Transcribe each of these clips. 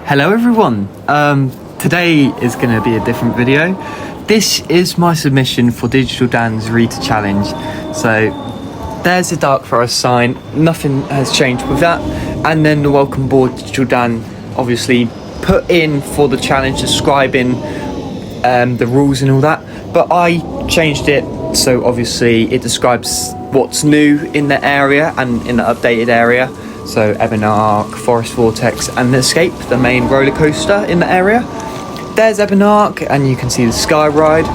Hello everyone, today is going to be a different video. This is my submission for DigitalDan's Rita challenge. So there's the Dark Forest sign, nothing has changed with that. And then the welcome board DigitalDan obviously put in for the challenge describing the rules and all that. But I changed it so obviously it describes what's new in the area and in the updated area. So Ebon Arc, Forest Vortex and the Escape, the main roller coaster in the area. There's Ebon Arc and you can see the Sky Ride.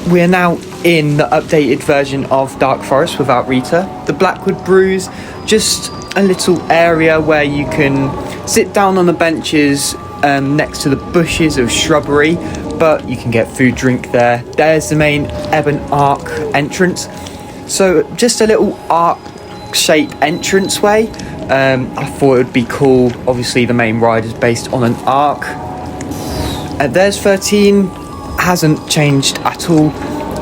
We are now in the updated version of Dark Forest without Rita. The Blackwood Brews, just a little area where you can sit down on the benches next to the bushes of shrubbery, but you can get food, drink there. There's the main Ebon Arc entrance. So just a little arc shape entranceway. I thought it would be cool. Obviously the main ride is based on an arc. There's 13, hasn't changed at all.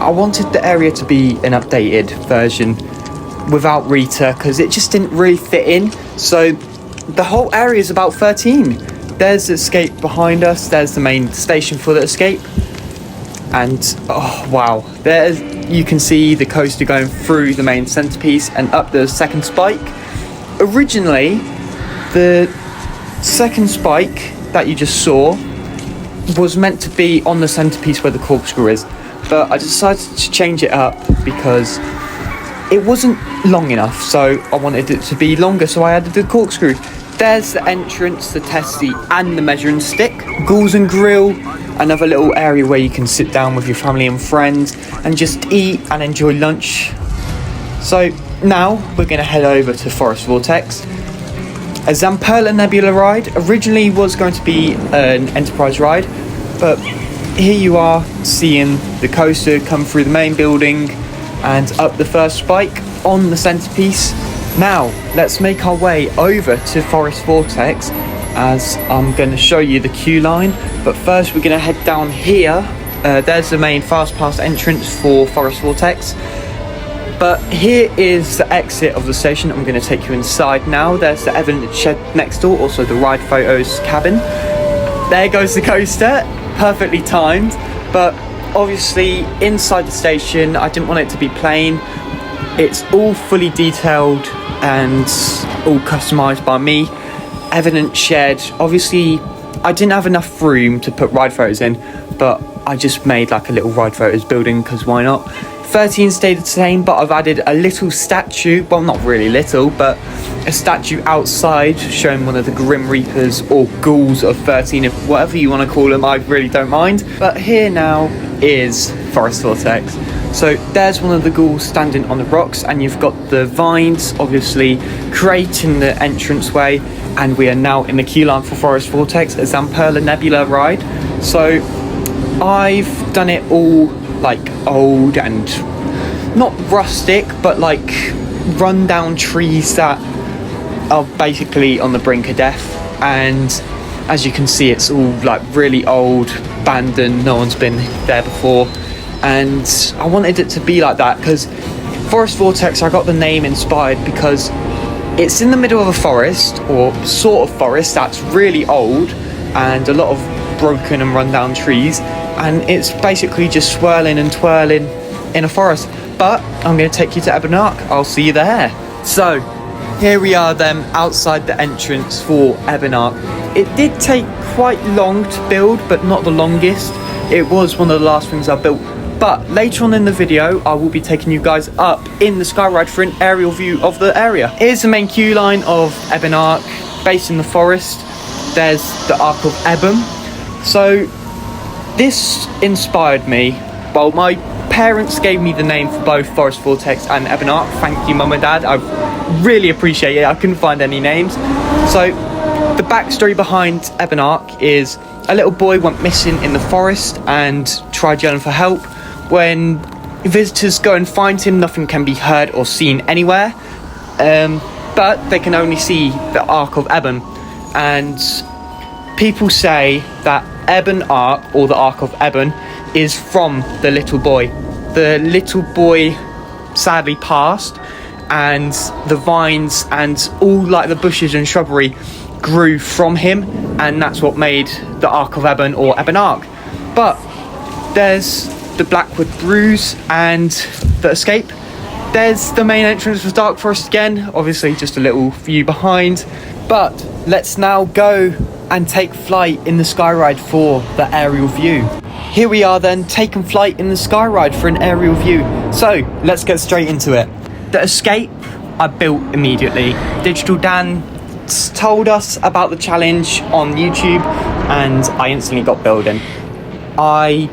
I wanted the area to be an updated version without Rita because it just didn't really fit in. So the whole area is about 13. There's the Escape behind us, there's the main station for the Escape, and oh wow, there's, you can see the coaster going through the main centerpiece and up the second spike. Originally, the second spike that you just saw was meant to be on the centerpiece where the corkscrew is, but I decided to change it up because it wasn't long enough, so I wanted it to be longer, so I added the corkscrew. There's the entrance, the test seat and the measuring stick. Ghouls and Grill, another little area where you can sit down with your family and friends and just eat and enjoy lunch. So now we're going to head over to Forest Vortex. A Zamperla Nebula ride originally was going to be an Enterprise ride, but here you are seeing the coaster come through the main building and up the first spike on the centerpiece. Now let's make our way over to Forest Vortex as I'm going to show you the queue line, but first we're going to head down here. There's the main fast pass entrance for Forest Vortex, but here is the exit of the station. I'm going to take you inside now. There's the evidence shed next door, also the ride photos cabin. There goes the coaster, perfectly timed, but obviously inside the station I didn't want it to be plain. It's all fully detailed and all customized by me. Evidence shed, obviously I didn't have enough room to put ride photos in, but I just made like a little ride photos building because why not. 13 stayed the same, but I've added a little statue, well not really little, but a statue outside showing one of the Grim Reapers or ghouls of 13, if whatever you want to call them, I really don't mind. But here now is Forest Vortex. So there's one of the ghouls standing on the rocks, and you've got the vines obviously creating the entranceway, and we are now in the queue line for Forest Vortex, a Zamperla Nebula ride. So I've done it all like old and not rustic, but like run down trees that are basically on the brink of death, and as you can see it's all like really old, abandoned, no one's been there before. And I wanted it to be like that because Forest Vortex, I got the name inspired because it's in the middle of a forest, or sort of forest, that's really old and a lot of broken and run down trees, and it's basically just swirling and twirling in a forest. But I'm going to take you to Ebon Arc, I'll see you there. So here we are then outside the entrance for Ebon Arc. It did take quite long to build, but not the longest. It was one of the last things I built. But later on in the video, I will be taking you guys up in the Sky Ride for an aerial view of the area. Here's the main queue line of Ebon Arc, based in the forest. There's the Arc of Ebon. So this inspired me. Well, my parents gave me the name for both Forest Vortex and Ebon Arc. Thank you, Mum and Dad. I really appreciate it. I couldn't find any names. So the backstory behind Ebon Arc is a little boy went missing in the forest and tried yelling for help. When visitors go and find him, nothing can be heard or seen anywhere, but they can only see the Arc of Ebon. And people say that Ebon Arc, or the Arc of Ebon, is from the little boy. The little boy sadly passed, and the vines and all like the bushes and shrubbery grew from him, and that's what made the Ark of Ebon or Ebon Ark. But there's the Blackwood Bruise and the Escape. There's the main entrance for Dark Forest again, obviously just a little view behind. But let's now go and take flight in the Skyride for the aerial view. Here we are then, taking flight in the Skyride for an aerial view. So let's get straight into it. The Escape I built immediately. DigitalDan told us about the challenge on YouTube and I instantly got building. I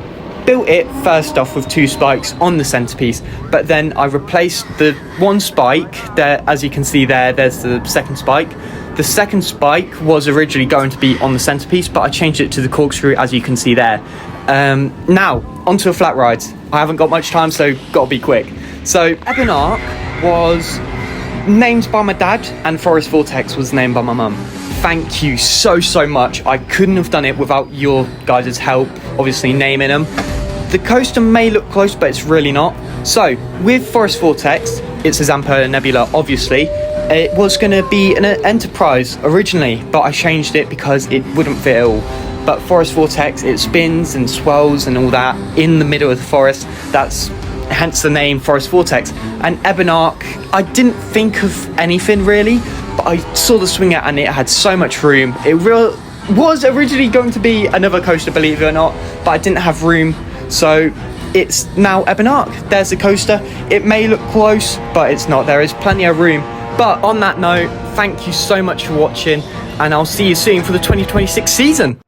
built it first off with 2 spikes on the centerpiece, but then I replaced the 1 spike there. As you can see there's the second spike. The second spike was originally going to be on the centerpiece, but I changed it to the corkscrew, as you can see there. Now onto a flat ride. I haven't got much time, so gotta be quick. So Ebon Ark was named by my dad and Forest Vortex was named by my mum. Thank you so much. I couldn't have done it without your guys' help, obviously naming them. The coaster may look close, but it's really not. So with Forest Vortex, it's a Zamper Nebula, obviously. It was going to be an Enterprise originally, but I changed it because it wouldn't fit at all. But Forest Vortex, it spins and swells and all that in the middle of the forest. That's hence the name Forest Vortex. And Ebon Ark, I didn't think of anything really, but I saw the swinger and it had so much room. It was originally going to be another coaster, believe it or not, but I didn't have room. So it's now Ebon Ark. There's the coaster. It may look close, but it's not. There is plenty of room. But on that note, thank you so much for watching, and I'll see you soon for the 2026 season.